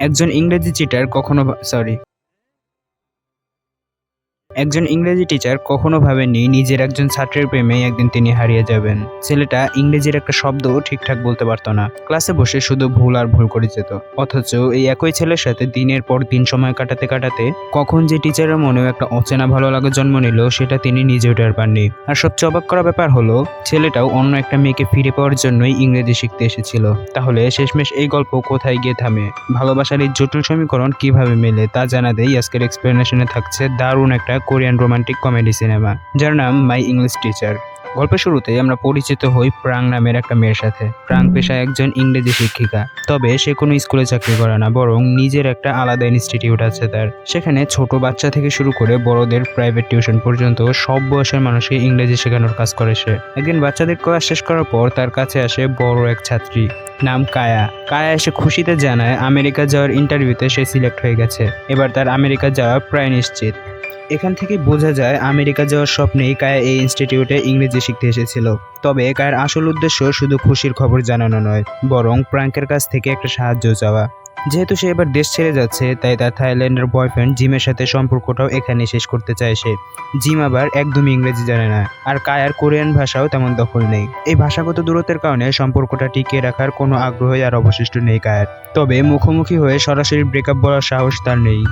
একজন ইংরেজি চিটার কখনো সরি একজন ইংরেজি টিচার কখনো ভাবেননি নিজের একজন ছাত্রের প্রেমে একদিন তিনি হারিয়ে যাবেন। ছেলেটা ইংরেজির একটা শব্দও ঠিকঠাক বলতে পারতো না, ক্লাসে বসে শুধু ভুল আর ভুল করে যেত। অথচ এই একই ছেলের সাথে দিনের পর দিন সময় কাটাতে কাটাতে কখন যে টিচারের মনেও একটা অচেনা ভালো লাগা জন্ম নিল সেটা তিনি নিজেও টের পাননি। আর সবচেয়ে অবাক করা ব্যাপার হলো ছেলেটাও অন্য একটা মেয়েকে ফিরে পাওয়ার জন্যই ইংরেজি শিখতে এসেছিল। তাহলে শেষমেশ এই গল্প কোথায় গিয়ে থামে, ভালোবাসার এই জটিল সমীকরণ কিভাবে মেলে তা জানাতেই আজকের এক্সপ্লেনেশনে থাকছে দারুণ একটা কোরিয়ান রোমান্টিক কমেডি সিনেমা যার নাম মাই ইংলিশ টিচার। গল্পের শুরুতে আমরা পরিচিত হই প্রাং নামের একটা মেয়ের সাথে। প্রাং পেশায় একজন ইংরেজি শিক্ষিকা, তবে সে কোনো স্কুলে চাকরি করে না, বরং নিজের একটা আলাদা ইনস্টিটিউট আছে তার। সেখানে ছোট বাচ্চা থেকে শুরু করে বড়দের প্রাইভেট টিউশন পর্যন্ত সব বয়সের মানুষকে ইংরেজি শেখানোর কাজ করে সে। একদিন বাচ্চাদের ক্লাস শেষ করার পর তার কাছে আসে বড় এক ছাত্রী, নাম কায়া। কায়া এসে খুশিতে জানায় আমেরিকা যাওয়ার ইন্টারভিউতে সে সিলেক্ট হয়ে গেছে, এবার তার আমেরিকা যাওয়া প্রায় নিশ্চিত। এখান থেকে বোঝা যায় আমেরিকা যাওয়ার স্বপ্নেই কায়া এই ইনস্টিটিউটে ইংরেজি শিখতে এসেছিল। তবে কায়ার আসল উদ্দেশ্য শুধু খুশির খবর জানানো নয়, বরং প্রাঙ্কের কাছ থেকে একটা সাহায্য চাওয়া। যেহেতু সে এবার দেশ ছেড়ে যাচ্ছে, তাই তার থাইল্যান্ডের বয়ফ্রেন্ড জিমের সাথে সম্পর্কটাও এখানে শেষ করতে চায় সে। জিম আবার একদমই ইংরেজি জানে না, আর কায়ার কোরিয়ান ভাষাও তেমন দখল নেই। এই ভাষাগত দূরত্বের কারণে সম্পর্কটা টিকিয়ে রাখার কোনো আগ্রহই আর অবশিষ্ট নেই কায়ার। তবে মুখোমুখি হয়ে সরাসরি ব্রেকআপ বলার সাহস তার নেই,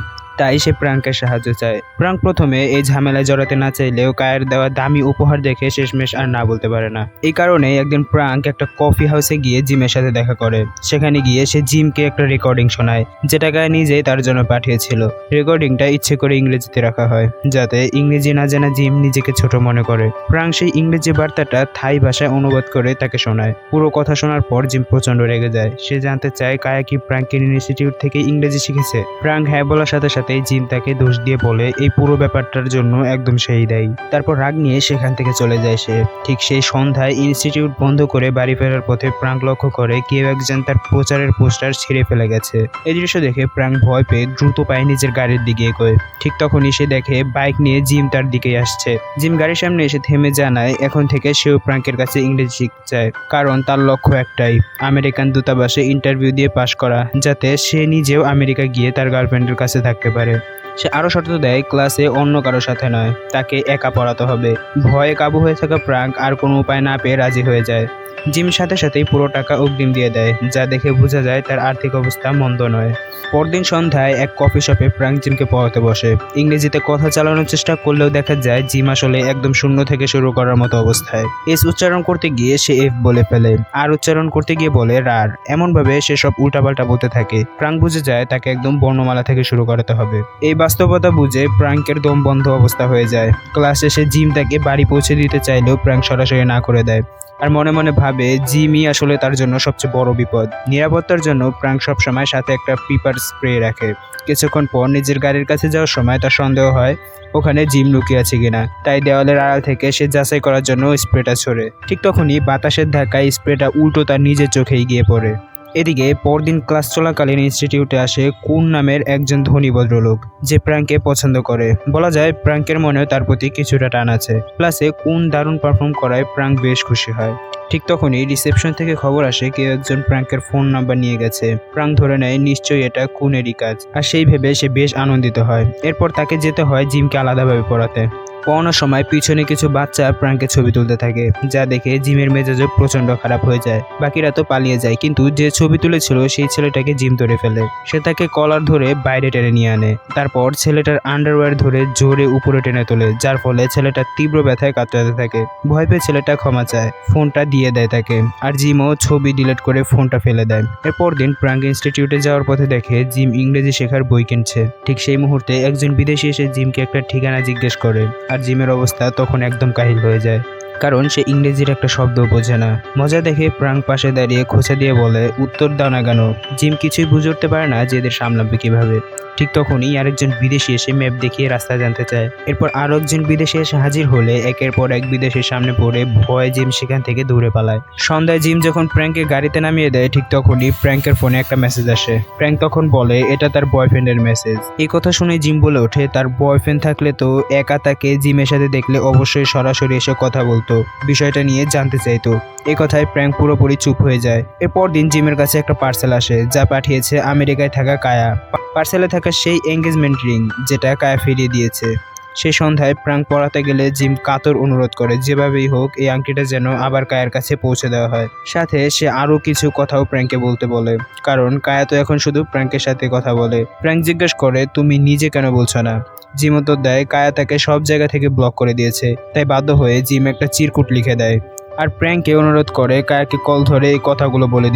তাই সে প্রাঙ্কের সাহায্য চায়। প্রাঙ্ক প্রথমে এই ঝামেলায় জড়াতে না চাইলেও কায়ের দেওয়া দামি উপহার দেখে শেষমেশ আর না বলতে পারে না। এই কারণে একদিন প্রাঙ্ক একটা কফি হাউসে গিয়ে জিমের সাথে দেখা করে। সেখানে গিয়ে সে জিমকে একটা রেকর্ডিং শোনায়, যেটা কায়ে নিজেই তার জন্য পাঠিয়েছিল। রেকর্ডিংটা ইচ্ছে করে ইংরেজিতে রাখা হয়, যাতে ইংরেজি না জানা জিম নিজেকে ছোট মনে করে। প্রাঙ্ক সেই ইংরেজি বার্তাটা থাই ভাষায় অনুবাদ করে তাকে শোনায়। পুরো কথা শোনার পর জিম প্রচন্ড রেগে যায়। সে জানতে চায় কায়া কি প্রাঙ্কের ইনস্টিটিউট থেকে ইংরেজি শিখেছে। প্রাঙ্ক হ্যাঁ বলার সাথে সাথে জিম তাকে দোষ দিয়ে বলে এই পুরো ব্যাপারটার জন্য একদম সেই দায়ী। তারপর রাগ নিয়ে সেখান থেকে চলে যায় সে। ঠিক সেই সন্ধ্যায় ইনস্টিটিউট বন্ধ করে বাড়ি ফেরার পথে প্রাঙ্ক লক্ষ্য করে কেউ একজন তার প্রচারের পোস্টার ছিঁড়ে ফেলে গেছে। এই দৃশ্য দেখে প্রাঙ্ক ভয় পেয়ে দ্রুত পায়ে নিজের গাড়ির দিকে এগোয়। ঠিক তখনই সে দেখে বাইক নিয়ে জিম তার দিকে আসছে। জিম গাড়ির সামনে এসে থেমে জানায় এখন থেকে সেও প্রাঙ্কের কাছে ইংরেজি শিখতে চায়, কারণ তার লক্ষ্য একটাই, আমেরিকান দূতাবাসে ইন্টারভিউ দিয়ে পাশ করা, যাতে সে নিজেও আমেরিকা গিয়ে তার গার্লফ্রেন্ডের কাছে থাকতে পারে। সে আরও শর্ত দেয় ক্লাসে অন্য কারোর সাথে নয়, তাকে একা পড়াতে হবে। ভয়ে কাবু হয়ে থাকা প্রাঙ্ক আর কোনো উপায় না পেয়ে রাজি হয়ে যায়। জিম সাথে সাথেই পুরো টাকা অগ্রিম দিয়ে দেয়, যা দেখে বোঝা যায় তার আর্থিক অবস্থা মন্দ নয়। পরদিন সন্ধ্যায় এক কফি শপে প্রাঙ্ক জিমকে পড়াতে বসে। ইংরেজিতে কথা চালানোর চেষ্টা করলেও দেখা যায় জিম আসলে একদম শূন্য থেকে শুরু করার মতো অবস্থায়। এস উচ্চারণ করতে গিয়ে সে এফ বলে ফেলে, আর উচ্চারণ করতে গিয়ে বলে রার। এমনভাবে সে সব উল্টাপাল্টা বলতে থাকে। প্রাঙ্ক বুঝে যায় তাকে একদম বর্ণমালা থেকে শুরু করাতে হবে। এই বাস্তবতা বুঝে প্রাঙ্কের দম বন্ধ অবস্থা হয়ে যায়। ক্লাস শেষে জিম তাকে বাড়ি পৌঁছে দিতে চাইলেও প্রাঙ্ক সরাসরি না করে দেয়, আর মনে মনে ভাবে জিমই আসলে তার জন্য সবচেয়ে বড় বিপদ। নিরাপত্তার জন্য প্রাঙ্ক সবসময় সাথে একটা পেপার স্প্রে রাখে। কিছুক্ষণ পর নিজের গাড়ির কাছে যাওয়ার সময় তার সন্দেহ হয় ওখানে জিম লুকিয়ে আছে কিনা, তাই দেওয়ালের আড়াল থেকে সে যাচাই করার জন্য স্প্রেটা ছোড়ে। ঠিক তখনই বাতাসের ধাক্কায় স্প্রেটা উল্টো তার নিজের চোখেই গিয়ে পড়ে। এদিকে পরদিন ক্লাস চলাকালীন ইনস্টিটিউটে আসে কুন নামের একজন ধনী ভদ্রলোক, যে প্রাঙ্ককে পছন্দ করে। বলা যায় প্রাঙ্কের মনেও তার প্রতি কিছুটা টান আছে। প্লাসে কুন দারুণ পারফর্ম করায় প্রাঙ্ক বেশ খুশি হয়। ঠিক তখনই রিসেপশন থেকে খবর আসে কেউ একজন প্রাঙ্কের ফোন নাম্বার নিয়ে গেছে। প্রাঙ্ক ধরে নেয় নিশ্চয়ই এটা কুনেরই কাজ, আর সেই ভেবে সে বেশ আনন্দিত হয়। এরপর তাকে যেতে হয় জিমকে আলাদাভাবে পড়াতে। পড়ানোর সময় পিছনে কিছু বাচ্চা প্রাঙ্কের ছবি তুলতে থাকে, যা দেখে জিমের মেজাজও প্রচন্ড খারাপ হয়ে যায়। বাকিরা তো পালিয়ে যায়, কিন্তু যে ছবি তুলেছিল সেই ছেলেটাকে জিম ধরে ফেলে। সে তাকে কলার ধরে বাইরে টেনে নিয়ে আনে। তারপর ছেলেটার আন্ডারওয়্যার ধরে জোরে উপরে টেনে তোলে, যার ফলে ছেলেটা তীব্র ব্যথায় কাতরাতে থাকে। ভয় পেয়ে ছেলেটা ক্ষমা চায়, ফোনটা দিয়ে দেয় তাকে, আর জিমও ছবি ডিলিট করে ফোনটা ফেলে দেয়। এরপর দিন প্রাঙ্ক ইনস্টিটিউটে যাওয়ার পথে দেখে জিম ইংরেজি শেখার বই কিনছে। ঠিক সেই মুহূর্তে একজন বিদেশি এসে জিমকে একটা ঠিকানা জিজ্ঞেস করে, আর জিমের অবস্থা তখন একদম কাহিল হয়ে যায়, কারণ সে ইংরেজির একটা শব্দ বোঝে না। মজা দেখে প্রাঙ্ক পাশে দাঁড়িয়ে খোঁচা দিয়ে বলে উত্তর দাও না কেন। জিম কিছুই বুঝে উঠতে পারে না যে এদের সামলাবে কিভাবে। ঠিক তখনই আরেকজন বিদেশি এসে ম্যাপ দেখিয়ে রাস্তা জানতে চায়। এরপর আরো একজন বিদেশি এসে হাজির হলে একের পর এক বিদেশির সামনে পড়ে ভয়ে জিম সেখান থেকে দৌড়ে পালায়। সন্ধ্যায় জিম যখন প্র্যাঙ্কে গাড়িতে নামিয়ে দেয়, ঠিক তখনই প্র্যাঙ্কের ফোনে একটা মেসেজ আসে। প্র্যাঙ্ক তখন বলে এটা তার বয়ফ্রেন্ডের মেসেজ। এই কথা শুনে জিম বলে ওঠে তার বয়ফ্রেন্ড থাকলে তো একা তাকে জিমের সাথে দেখলে অবশ্যই সরাসরি এসে কথা বলতো। বলতো, বিষয়টা নিয়ে জানতে চাইতো। এই কথায় প্র্যাঙ্ক পুরোপুরি চুপ হয়ে যায়। এরপর দিন জিমের কাছে একটা পার্সেল আসে, যা পাঠিয়েছে আমেরিকায় থাকা কায়া। পার্সেলে থাকা সেই এঙ্গেজমেন্ট রিং যেটা কায়া ফিরিয়ে দিয়েছে। সেই সন্ধ্যায় প্র্যাঙ্ক পড়াতে গেলে জিম কাতর অনুরোধ করে যেভাবেই হোক এই আংটিটা যেন আবার কায়ার কাছে পৌঁছে দেওয়া হয়। সাথে সে আরও কিছু কথাও প্র্যাঙ্ককে বলতে বলে, কারণ কায়া তো এখন শুধু প্র্যাঙ্কের সাথে কথা বলে। প্র্যাঙ্ক জিজ্ঞেস করে তুমি নিজে কেন বলছো না। জিম উত্তর দেয় কায়া তাকে সব জায়গা থেকে ব্লক করে দিয়েছে, তাই বাধ্য হয়ে জিম একটা চিরকুট লিখে দেয়। আর প্র্যাঙ্ককে অনুরোধ করে কায়াকে কল করে এই কথাগুলো বলে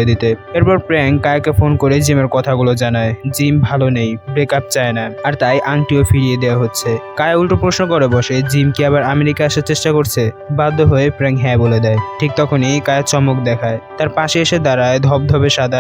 দিতে। এরপর প্র্যাঙ্ক কায়াকে ফোন করে জিমের কথাগুলো জানায়। জিম ভালো নেই, ব্রেকআপ চায় না, আর তাই আংটিও ফিরিয়ে দেওয়া হচ্ছে। কায়া উল্টো প্রশ্ন করে বসে জিম কি আবার আমেরিকা আসার চেষ্টা করছে। বাধ্য হয়ে প্র্যাঙ্ক হ্যাঁ বলে দেয়। ঠিক তখনই কায়া চমক দেখায়, তার পাশে এসে দাঁড়ায় ধবধবে সাদা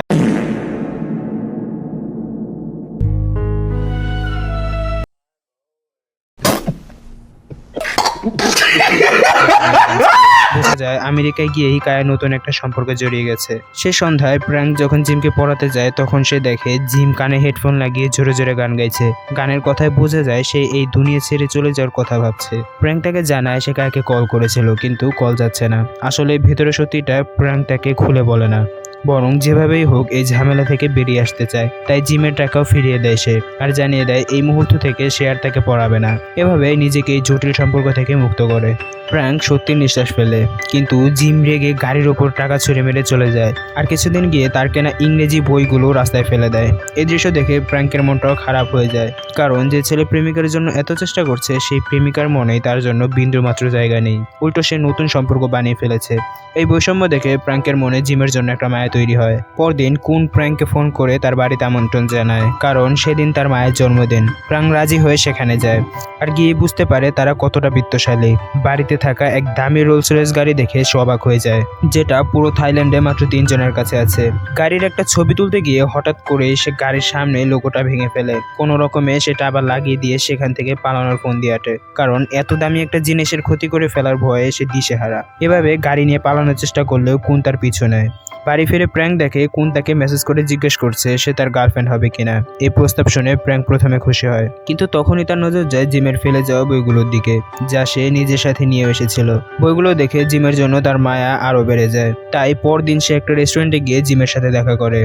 বোঝা যায় আমেরিকায় গিয়েই কায়া নতুন একটা সম্পর্কে জড়িয়ে গেছে। সে সন্ধ্যায় প্র্যাঙ্ক যখন জিমকে পড়াতে যায় তখন সে দেখে জিম কানে হেডফোন লাগিয়ে জোরে জোরে গান গাইছে। গানের কথায় বোঝা যায় সে এই দুনিয়া ছেড়ে চলে যাওয়ার কথা ভাবছে। প্র্যাঙ্ক তাকে জানায় সে কায়াকে কল করেছিল, কিন্তু কল যাচ্ছে না। আসলে ভেতরে সত্যিটা প্র্যাঙ্ক তাকে খুলে বলে না, বরং যেভাবেই হোক এই ঝামেলা থেকে বেরিয়ে আসতে চায়। তাই জিমের টাকাও ফিরিয়ে দেয় সে, আর জানিয়ে দেয় এই মুহূর্ত থেকে সে আর তাকে পড়াবে না। এভাবে নিজেকে এই জটিল সম্পর্ক থেকে মুক্ত করে। প্র্যাঙ্ক সত্যি নিঃশ্বাস ফেলে, কিন্তু জিম রেগে গাড়ির ওপর টাকা ছুঁড়ে মেরে চলে যায়। আর কিছুদিন গিয়ে তার কেনা ইংরেজি বইগুলো রাস্তায় ফেলে দেয়। এই দৃশ্য দেখে প্র্যাঙ্কের মনটাও খারাপ হয়ে যায়, কারণ যে ছেলে প্রেমিকার জন্য এত চেষ্টা করছে সেই প্রেমিকার মনেই তার জন্য বিন্দুমাত্র জায়গা নেই। উল্টো সে নতুন সম্পর্ক বানিয়ে ফেলেছে। এই বৈষম্য দেখে প্র্যাঙ্কের মনে জিমের জন্য একটা মায়া তৈরি হয়। পরদিন কুন প্র্যাঙ্ককে ফোন করে তার বাড়িতে আমন্ত্রণ জানায়, কারণ সেদিন তার মায়ের জন্মদিন। প্র্যাঙ্ক রাজি হয়ে সেখানে যায়, আর গিয়ে বুঝতে পারে তারা কতটা বিত্তশালী। বাড়িতে থাকা এক দামি রোলস রয়েস গাড়ি দেখে সে অবাক হয়ে যায়, যেটা পুরো থাইল্যান্ডে মাত্র 3 জনের কাছে আছে। গাড়ির একটা ছবি তুলতে গিয়ে হঠাৎ করে সে গাড়ির সামনে লোগোটা ভেঙে ফেলে। কোনো রকমে সেটা আবার লাগিয়ে দিয়ে সেখান থেকে পালানোর ফোন দিয়ে আটে, কারণ এত দামি একটা জিনিসের ক্ষতি করে ফেলার ভয়ে সে দিশেহারা। এভাবে গাড়ি নিয়ে পালানোর চেষ্টা করলেও কুন তার পিছু নেয়। বাড়ি ফিরে প্র্যাঙ্ক দেখে কুন তাকে মেসেজ করে জিজ্ঞেস করছে সে তার গার্লফ্রেন্ড হবে কিনা। এই প্রস্তাব শুনে প্র্যাঙ্ক প্রথমে খুশি হয়, কিন্তু তখনই তার নজর যায় জিমের ফেলে যাওয়া বইগুলোর দিকে, যা সে নিজের সাথে নিয়ে এসেছিল। বইগুলো দেখে জিমের জন্য তার মায়া আরও বেড়ে যায়। তাই পরদিন সে একটা রেস্টুরেন্টে গিয়ে জিমের সাথে দেখা করে,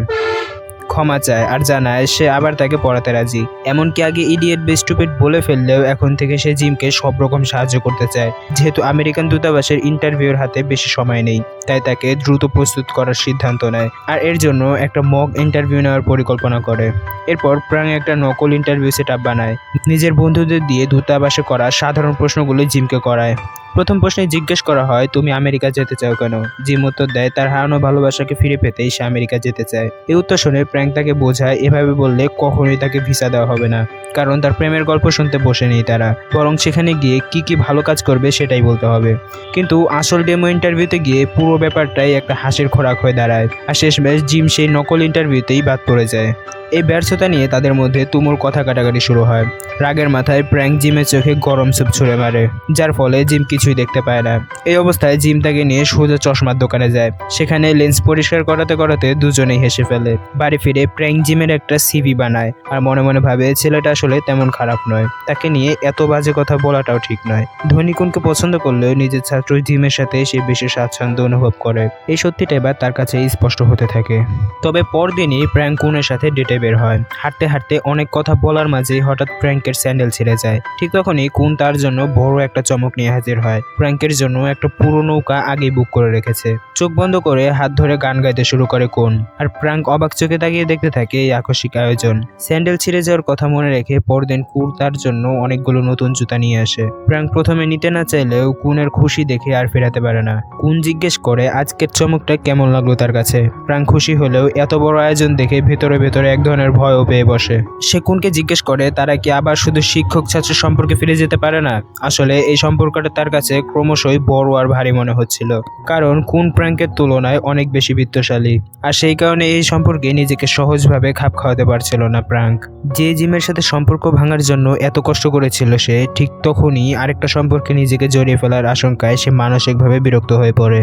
ক্ষমা চায় আর জানায় সে আবার তাকে পড়াতে রাজি। এমনকি আগে ইডিয়েট বা স্টুপিড বলে ফেললেও এখন থেকে সে জিমকে সব রকম সাহায্য করতে চায়। যেহেতু আমেরিকান দূতাবাসের ইন্টারভিউর হাতে বেশি সময় নেই, তাই তাকে দ্রুত প্রস্তুত করার সিদ্ধান্ত নেয়, আর এর জন্য একটা মক ইন্টারভিউ নেওয়ার পরিকল্পনা করে। এরপর প্র্যাঙ্ক একটা নকল ইন্টারভিউ সেট আপ বানায়, নিজের বন্ধুদের দিয়ে দূতাবাসে করা সাধারণ প্রশ্নগুলো জিমকে করায়। প্রথম প্রশ্নে জিজ্ঞেস করা হয় তুমি আমেরিকা যেতে চাও কেন। জিম উত্তর দেয় তার হারানো ভালোবাসাকে ফিরে পেতেই সে আমেরিকা যেতে চায়। এই উত্তর শুনে প্র্যাঙ্ক তাকে বোঝায় এভাবে বললে কখনোই তাকে ভিসা দেওয়া হবে না, কারণ তার প্রেমের গল্প শুনতে বসে নেই তারা, বরং সেখানে গিয়ে কি কি ভালো কাজ করবে সেটাই বলতে হবে। কিন্তু আসল ডেমো ইন্টারভিউতে গিয়ে পুরো ব্যাপারটাই একটা হাসির খোরাক হয়ে দাঁড়ায়, আর শেষমেশ জিম সেই নকল ইন্টারভিউতেই বাদ পড়ে যায়। এই ব্যর্থতা নিয়ে তাদের মধ্যে তুমুল কথা কাটাকাটি শুরু হয়। রাগের মাথায় প্র্যাঙ্ক জিমের চোখে গরম স্যুপ ছুঁড়ে মারে, যার ফলে জিম কিছুই দেখতে পায় না। এই অবস্থায় জিম তাকে নিয়ে সোজা চশমার দোকানে যায়। সেখানে লেন্স পরিষ্কার করাতে করাতে দুজনেই হেসে ফেলে। বাড়ি ফিরে প্র্যাঙ্ক জিমের একটা সিভি বানায়, আর মনে মনে ভাবে ছেলেটা আসলে তেমন খারাপ নয়, তাকে নিয়ে এত বাজে কথা বলাটাও ঠিক নয়। ধনী কুনকে পছন্দ করলেও নিজের ছাত্র জিমের সাথে সে বেশি স্বাচ্ছন্দ্য অনুভব করে। এই সত্যিটা এবার তার কাছে স্পষ্ট হতে থাকে। তবে পরদিনই প্র্যাঙ্ক কুনের সাথে ডেটে বের হয়। হাঁটতে হাঁটতে অনেক কথা বলার মাঝে হঠাৎ প্র্যাঙ্কের স্যান্ডেল ছিঁড়ে যায়। ঠিক তখনই কুন তার জন্য বড় একটা চমক নিয়ে হাজির হয়। প্র্যাঙ্কের জন্য একটা পুরো নৌকা আগেই বুক করে রেখেছে। চোখ বন্ধ করে হাত ধরে গান গাইতে শুরু করে কুন, আর প্র্যাঙ্ক অবাক চোখে তাকিয়ে দেখতে থাকে এই আকস্মিক আয়োজন। স্যান্ডেল ছিঁড়ে যাওয়ার কথা মনে রেখে পরদিন কুন তার জন্য অনেকগুলো নতুন জুতা নিয়ে আসে। প্র্যাঙ্ক প্রথমে নিতে না চাইলেও কুনের খুশি দেখে আর ফেরাতে পারে না। কুন জিজ্ঞেস করে আজকের চমকটা কেমন লাগলো তার কাছে। প্র্যাঙ্ক খুশি হলেও এত বড় আয়োজন দেখে ভেতরে ভেতরে এক ধরনের ভয়ও পেয়ে বসে। সে কুনকে জিজ্ঞেস করে তারা কি আবার শুধু শিক্ষক ছাত্র সম্পর্কে ফিরে যেতে পারে না। আসলে এই সম্পর্কটা তার কাছে ক্রমশই বড় আর ভারী মনে হচ্ছিল, কারণ কুন প্র্যাঙ্কের তুলনায় অনেক বেশি বিত্তশালী, আর সেই কারণে এই সম্পর্কে নিজেকে সহজভাবে খাপ খাওয়াতে পারছিল না প্র্যাঙ্ক। যে জিমের সাথে সম্পর্ক ভাঙার জন্য এত কষ্ট করেছিল সে, ঠিক তখনই আরেকটা সম্পর্কে নিজেকে জড়িয়ে ফেলার আশঙ্কায় সে মানসিকভাবে বিরক্ত হয়ে পড়ে।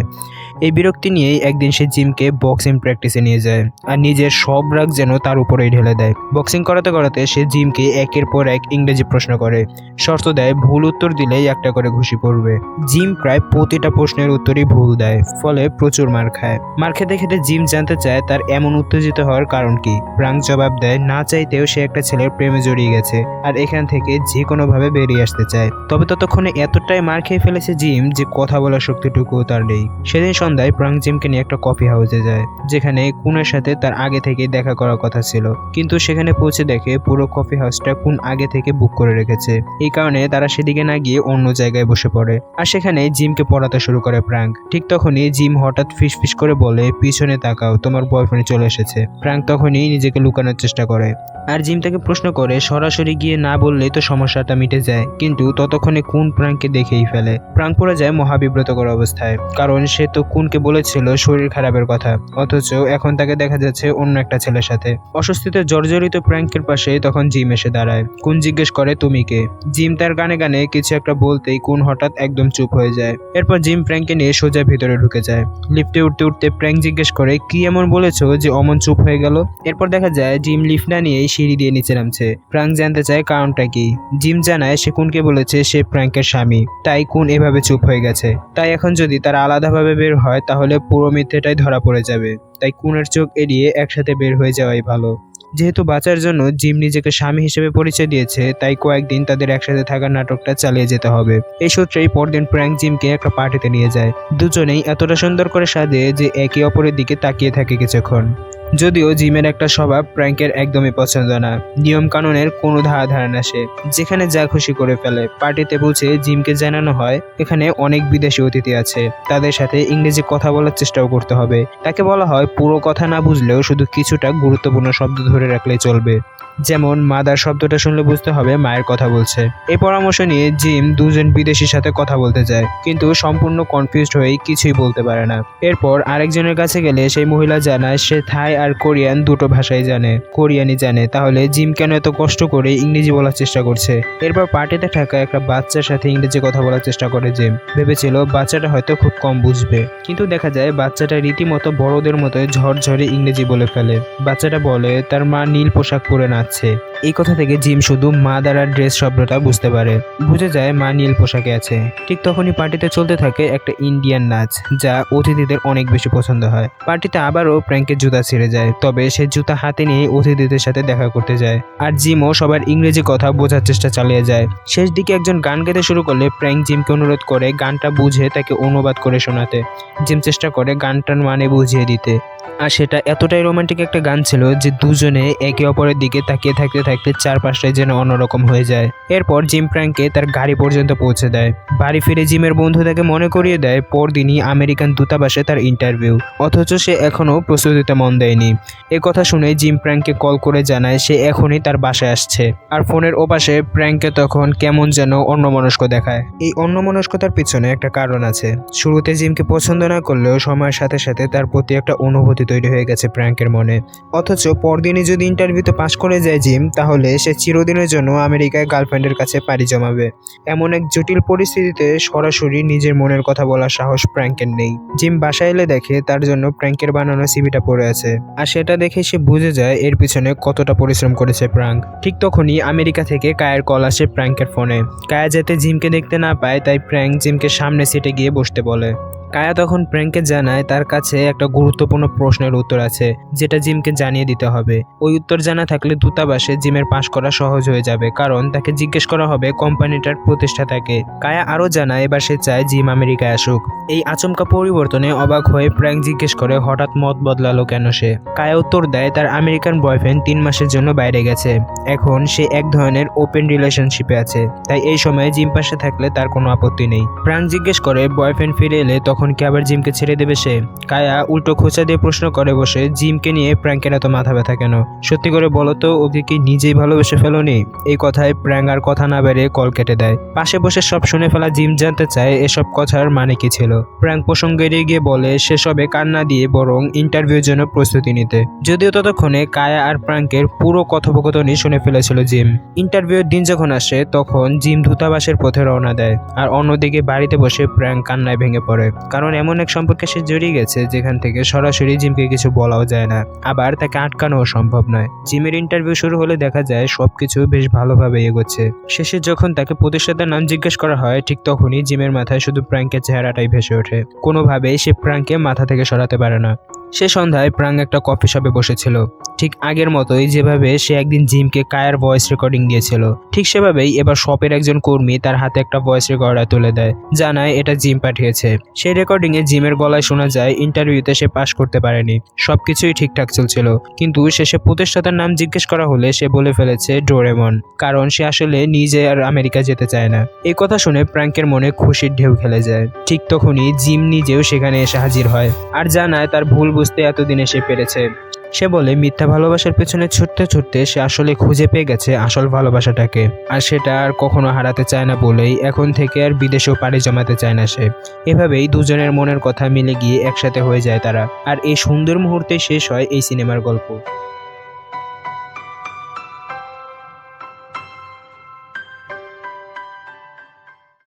এই বিরক্তি নিয়েই একদিন সে জিমকে বক্সিং প্র্যাকটিসে নিয়ে যায়, আর নিজের সব রাগ যেন তার উপর উপরেই ঢেলে দেয়। বক্সিং করাতে করাতে সে জিমকে একের পর এক ইংরেজি প্রশ্ন করে, শর্ত দেয় ভুল উত্তর দিলেই একটা করে ঘুষি পড়বে। জিম প্রায় প্রতিটা প্রশ্নের উত্তরই ভুল দেয়, ফলে প্রচুর মার খায়। মার খেতে খেতে জিম জানতে চায় তার এমন উত্তেজিত হওয়ার কারণ কি। প্রাঙ্ক জবাব দেয় না চাইতেও সে একটা ছেলের প্রেমে জড়িয়ে গেছে আর এখান থেকে যে কোনোভাবে বেরিয়ে আসতে চায়। তবে ততক্ষণে এতটাই মার খেয়ে ফেলেছে জিম যে কথা বলার শক্তিটুকুও তার নেই। সেদিন সন্ধ্যায় প্রাঙ্ক জিমকে নিয়ে একটা কফি হাউসে যায়, যেখানে কুনের সাথে তার আগে থেকে দেখা করার কথা ছিল, কিন্তু সেখানে পৌঁছে দেখে পুরো কফি হাউসটা কুন আগে থেকে বুক করে রেখেছে। এই কারণে তারা সেদিকে না গিয়ে অন্য জায়গায় বসে পড়ে আর সেখানে জিমকে পড়াতে শুরু করে প্রাঙ্ক। ঠিক তখনই জিম হঠাৎ ফিসফিস করে বলে, পিছনে তাকাও, তোমার বয়ফ্রেন্ড চলে এসেছে। প্রাঙ্ক তখনই নিজেকে লুকানোর চেষ্টা করে আর জিম তাকে প্রশ্ন করে সরাসরি গিয়ে না বললেই তো সমস্যাটা মিটে যায়, কিন্তু ততক্ষণে কুন প্রাঙ্ককে দেখেই ফেলে। প্রাঙ্ক পড়ে যায় মহাবিব্রতকর অবস্থায়, কারণ সে তো কুনকে বলেছিল শরীর খারাপের কথা, অথচ এখন তাকে দেখা যাচ্ছে অন্য একটা ছেলের সাথে। অস্বস্তিতে জর্জরিত প্রাঙ্কের পাশে তখন জিম এসে দাঁড়ায়। কুন জিজ্ঞেস করে তুমি কে। জিম তার গানে গানে কিছু একটা বলতেই কুন হঠাৎ একদম চুপ হয়ে যায়। এরপর জিম প্রাঙ্ককে নিয়ে সোজা ভিতরে ঢুকে যায়। লিফটে উঠতে উঠতে প্রাঙ্ক জিজ্ঞেস করে কি এমন বলেছো যে অমন চুপ হয়ে গেল। এরপর দেখা যায় জিম লিফট না নিয়েই সিঁড়ি দিয়ে নিচে নামছে। প্রাঙ্ক জানতে চায় কারণটা কি। জিম জানায় সে কুনকে বলেছে সে প্রাঙ্কের স্বামী, তাই কুন এভাবে চুপ হয়ে গেছে। তাই এখন যদি তারা আলাদাভাবে বের হয় তাহলে পুরো মিথ্যেটাই ধরা পড়ে যাবে, তাই কুনের চোখ এড়িয়ে একসাথে বের হয়ে যাওয়াই ভালো। যেহেতু বাঁচার জন্য জিম নিজেকে স্বামী হিসেবে পরিচয় দিয়েছে, তাই কয়েকদিন তাদের একসাথে থাকার নাটকটা চালিয়ে যেতে হবে। এই সূত্রেই পরদিন প্র্যাঙ্ক জিমকে একটা পার্টিতে নিয়ে যায়। দুজনেই এতটা সুন্দর করে সাজে যে একে অপরের দিকে তাকিয়ে থাকে কিছুক্ষণ। যদিও জিমের একটা স্বভাব প্র্যাঙ্কের একদমই পছন্দ না, নিয়ম কানুনের কোনো ধারণা সে যেখানে যা খুশি করে ফেলে। পার্টিতে পৌঁছে জিমকে জানানো হয় এখানে অনেক বিদেশি অতিথি আছে, তাদের সাথে ইংরেজি কথা বলার চেষ্টাও করতে হবে। তাকে বলা হয় পুরো কথা না বুঝলেও শুধু কিছুটা গুরুত্বপূর্ণ শব্দ ধরে রাখলেই চলবে, যেমন মাদার শব্দটা শুনলে বুঝতে হবে মায়ের কথা বলছে। এই পরামর্শ নিয়ে জিম দুজন বিদেশির সাথে কথা বলতে যায়, কিন্তু সম্পূর্ণ কনফিউজড হয়ে কিছুই বলতে পারে না। এরপর আরেকজনের কাছে গেলে সেই মহিলা জানায় সে থাই আর কোরিয়ান দুটো ভাষাই জানে, কোরিয়ানই জানে। তাহলে জিম কেন এত কষ্ট করে ইংরেজি বলার চেষ্টা করছে। এরপর পার্টিতে থাকা একটা বাচ্চার সাথে ইংরেজি কথা বলার চেষ্টা করে জিম। ভেবেছিল বাচ্চাটা হয়তো খুব কম বুঝবে, কিন্তু দেখা যায় বাচ্চাটা রীতিমতো বড়দের মতো ঝরঝরে ইংরেজি বলে ফেলে। বাচ্চাটা বলে তার মা নীল পোশাক পরে না। এই কথা থেকে জিম শুধু মা দ্বারা ড্রেস শব্দটা বুঝতে পারে, বুঝে যায় মা নীল পোশাকে আছে। ঠিক তখনই পার্টিতে চলতে থাকে একটা ইন্ডিয়ান নাচ, যা অতিথিদের অনেক বেশি পছন্দ হয়। পার্টিতে আবারও প্র্যাঙ্কের জুতা ছিঁড়ে যায়, তবে সে জুতা হাতে নিয়ে অতিথিদের সাথে দেখা করতে যায় আর জিমও সবার ইংরেজি কথা বোঝার চেষ্টা চালিয়ে যায়। শেষ দিকে একজন গান গাইতে শুরু করলে প্র্যাঙ্ক জিমকে অনুরোধ করে গানটা বুঝে তাকে অনুবাদ করে শোনাতে। জিম চেষ্টা করে গানটার মানে বুঝিয়ে দিতে, আর সেটা এতটাই রোমান্টিক একটা গান ছিল যে দুজনে একে অপরের দিকে তাকিয়ে থাকতে থাকতে চারপাশটাই যেন অন্যরকম হয়ে যায়। এরপর জিম প্র্যাঙ্ককে তার গাড়ি পর্যন্ত পৌঁছে দেয়। বাড়ি ফিরে জিমের বন্ধু তাকে মনে করিয়ে দেয় পরদিনই আমেরিকান দূতাবাসে তার ইন্টারভিউ, অথচ সে এখনও প্রস্তুতিতে মন দেয়নি। এ কথা শুনে জিম প্র্যাঙ্ককে কল করে জানায় সে এখনই তার বাসায় আসছে, আর ফোনের ওপাশে প্র্যাঙ্ককে তখন কেমন যেন অন্যমনস্ক দেখায়। এই অন্যমনস্কতার পিছনে একটা কারণ আছে। শুরুতে জিমকে পছন্দ না করলেও সময়ের সাথে সাথে তার প্রতি একটা অনুভূতি তৈরি হয়ে গেছে প্র্যাঙ্কের মনে। অথচ পরদিনই যদি ইন্টারভিউতে পাশ করে যায় জিম, তাহলে সে চিরদিনের জন্য আমেরিকায় গার্লফ্রেন্ডের কাছে পাড়ি জমাবে। এমন এক জটিল পরিস্থিতিতে সরাসরি নিজের মনের কথা বলার সাহস প্র্যাঙ্কের নেই। জিম বাসায় এলে দেখে তার জন্য প্র্যাঙ্কের বানানো সিভিটা পড়ে আছে, আর সেটা দেখে সে বুঝে যায় এর পিছনে কতটা পরিশ্রম করেছে প্র্যাঙ্ক। ঠিক তখনই আমেরিকা থেকে কায়ের কল আসে প্র্যাঙ্কের ফোনে। কায়া যাতে জিমকে দেখতে না পায়, তাই প্র্যাঙ্ক জিমকে সামনে সিটে গিয়ে বসতে বলে। কায়া তখন প্র্যাঙ্ককে জানায় তার কাছে একটা গুরুত্বপূর্ণ প্রশ্নের উত্তর আছে, যেটা জিমকে জানিয়ে দিতে হবে। ওই উত্তর জানা থাকলে দূতাবাসে জিমের পাশ করা সহজ হয়ে যাবে, কারণ তাকে জিজ্ঞেস করা হবে কোম্পানিটার প্রতিষ্ঠাতাকে। কায়া আরও জানায় এবার সে চায় জিম আমেরিকায় আসুক। এই আচমকা পরিবর্তনে অবাক হয়ে প্র্যাঙ্ক জিজ্ঞেস করে হঠাৎ মত বদলালো কেন সে। কায়া উত্তর দেয় তার আমেরিকান বয়ফ্রেন্ড 3 মাসের জন্য বাইরে গেছে, এখন সে এক ধরনের ওপেন রিলেশনশিপে আছে, তাই এই সময়ে জিম পাশে থাকলে তার কোনো আপত্তি নেই। প্র্যাঙ্ক জিজ্ঞেস করে বয়ফ্রেন্ড ফিরে এলে তখন কি আবার জিমকে ছেড়ে দেবে সে। কায়া উল্টো খোঁচা দিয়ে প্রশ্ন করে বসে জিমকে নিয়ে প্র্যাঙ্কের এত মাথা ব্যথা কেন, সত্যি করে বলো তো ওকে কি নিজেই ভালোবেসে ফেলোনি। এই কথায় প্র্যাঙ্ক আর কথা না বেড়ে কল কেটে দেয়। পাশে বসে সব শুনে ফেলা জিম জানতে চায় এসব কথার মানে কি ছিল। প্র্যাঙ্ক প্রসঙ্গে এড়িয়ে গিয়ে বলে সে সবে কান্না দিয়ে বরং ইন্টারভিউর জন্য প্রস্তুতি নিতে। যদিও ততক্ষণে কায়া আর প্র্যাঙ্কের পুরো কথোপকথনই শুনে ফেলেছিল জিম। ইন্টারভিউর দিন যখন আসে তখন জিম দূতাবাসের পথে রওনা দেয়, আর অন্যদিকে বাড়িতে বসে প্র্যাঙ্ক কান্নায় ভেঙে পড়ে। কারণ এমন এক সম্পর্কে সে জড়িয়ে গেছে যেখান থেকে সরাসরি জিমকে কিছু বলাও যায় না, আবার তাকে আটকানোও সম্ভব নয়। জিমের ইন্টারভিউ শুরু হলে দেখা যায় সবকিছু বেশ ভালোভাবে এগোচ্ছে। শেষে যখন তাকে প্রতিষ্ঠাতার নাম জিজ্ঞেস করা হয় ঠিক তখনই জিমের মাথায় শুধু প্রাঙ্কের চেহারাটাই ভেসে ওঠে। কোনোভাবেই সে প্রাঙ্ককে মাথা থেকে সরাতে পারে না। সে সন্ধ্যায় প্রাঙ্ক একটা কফি শপে বসেছিল, ঠিক আগের মতোই যেভাবে সে একদিন জিমকে কায়ার ভয়েস রেকর্ডিং দিয়েছিল, ঠিক সেভাবেই এবার শপের একজন কর্মী তার হাতে একটা ভয়েস রেকর্ডার তুলে দেয়, জানায় এটা জিম পাঠিয়েছে। সেই রেকর্ডিং এ জিমের গলায় শোনা যায় ইন্টারভিউতে সে পাশ করতে পারেনি, সবকিছুই ঠিকঠাক চলছিল, কিন্তু শেষে প্রতিষ্ঠাতার নাম জিজ্ঞেস করা হলে সে বলে ফেলেছে ডোরেমন, কারণ সে আসলে নিজে আর আমেরিকা যেতে চায় না। এই কথা শুনে প্রাঙ্কের মনে খুশির ঢেউ খেলে যায়। ঠিক তখনই জিম নিজেও সেখানে এসে হাজির হয় আর জানায় তার ভুল বুঝতে এতদিনে সে পেরেছে। সে বলে মিথ্যা ভালোবাসার পেছনে ছুটতে ছুটতে সে আসলে খুঁজে পেয়ে গেছে আসল ভালোবাসাটাকে, আর সেটা আর কখনো হারাতে চায় না বলেই এখন থেকে আর বিদেশেও পাড়ি জমাতে চায় না সে। এভাবেই দুজনের মনের কথা মিলে গিয়ে একসাথে হয়ে যায় তারা, আর এই সুন্দর মুহূর্তে শেষ হয় এই সিনেমার গল্প।